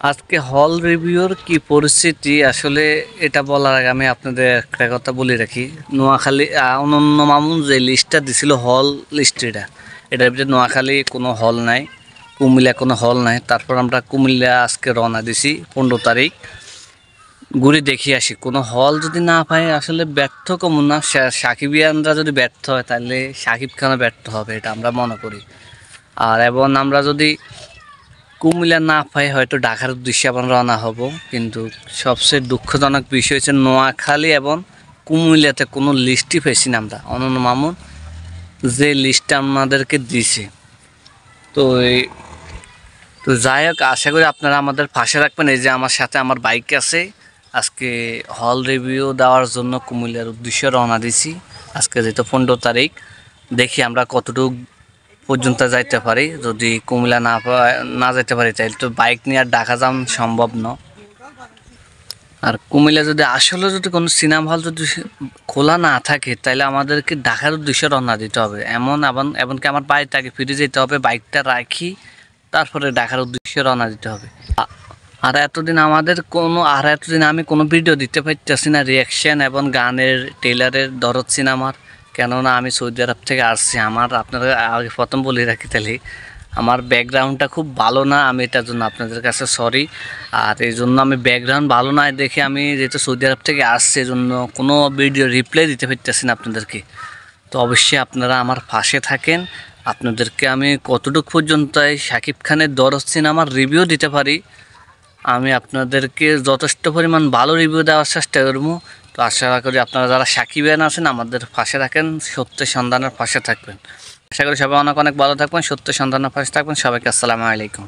আজকে হল রিভিউর কি পরিস্থিতি আসলে এটা বলার আগে আমি আপনাদের একটা কথা বলে রাখি। নোয়াখালী অনন্য মামুন যে লিস্টটা দিছিল হল লিস্ট, এটার ভিতরে নোয়াখালী কোনো হল নাই, কুমিল্লা কোনো হল নাই। তারপর আমরা কুমিল্লা আজকে রওনা দিছি 15 তারিখ। ঘুরে দেখি আসি, কোনো হল যদি না পাই আসলে ব্যর্থ কমন না, সাকিবিয়ানরা যদি ব্যর্থ হয় তাহলে সাকিব খানও ব্যর্থ হবে, এটা আমরা মনে করি। আর এবং আমরা যদি কুমিল্লা না পাই হয়তো ঢাকার উদ্দেশ্যে আবার রওনা হব। কিন্তু সবচেয়ে দুঃখজনক বিষয় হচ্ছে নোয়াখালী এবং কুমিল্লাতে কোনো লিস্টই পেয়েছি না আমরা। অনন্য মামুন যে লিস্টটা আমাদেরকে দিছে, তো তো যাই হোক, আশা করি আপনারা আমাদের পাশে রাখবেন। এই যে আমার সাথে আমার বাইক আছে, আজকে হল রিভিউ দেওয়ার জন্য কুমিল্লার উদ্দেশ্যে রওনা দিছি। আজকে যেহেতু 15 তারিখ, দেখি আমরা কতটুকু পর্যন্ত যাইতে পারি। যদি কুমিল্লা না যেতে পারি তাহলে তো বাইক নিয়ে আর ঢাকা যাওয়া সম্ভব না। আর কুমিল্লা যদি আসলে যদি কোনো সিনেমা হল যদি খোলা না থাকে তাহলে আমাদেরকে ঢাকার উদ্দেশ্যে রওনা দিতে হবে। এমনকি আমার বাড়িতে আগে ফিরে যেতে হবে, বাইকটা রাখি তারপরে ঢাকার উদ্দেশ্যে রওনা দিতে হবে। আর এতদিন আমি কোনো ভিডিও দিতে পারতেছি না, রিয়াকশন এবং গানের টেইলারের দরদ সিনেমার। কেননা আমি সৌদি আরব থেকে আসছি। আপনারা আগে প্রথম বলে রাখি তাহলে আমার ব্যাকগ্রাউন্ডটা খুব ভালো না, আমি এটার জন্য আপনাদের কাছে সরি। আর এই জন্য আমি ব্যাকগ্রাউন্ড ভালো না দেখে আমি যেহেতু সৌদি আরব থেকে আসছি, এই জন্য কোনো ভিডিও রিপ্লাই দিতে পারতেছি না আপনাদেরকে। তো অবশ্যই আপনারা আমার পাশে থাকেন। আপনাদেরকে আমি কতটুকু পর্যন্ত শাকিব খানের দরদ সিনেমার রিভিউ দিতে পারি, আমি আপনাদেরকে যথেষ্ট পরিমাণ ভালো রিভিউ দেওয়ার চেষ্টা করবো। তো আশা করি আপনারা যারা সাকিবিয়ান আছেন আমাদের পাশে থাকেন, সত্যের সন্ধানের পাশে থাকবেন। আশা করি সবাই অনেক অনেক ভালো থাকবেন, সত্যের সন্ধানের পাশে থাকবেন। সবাইকে আসসালামু আলাইকুম।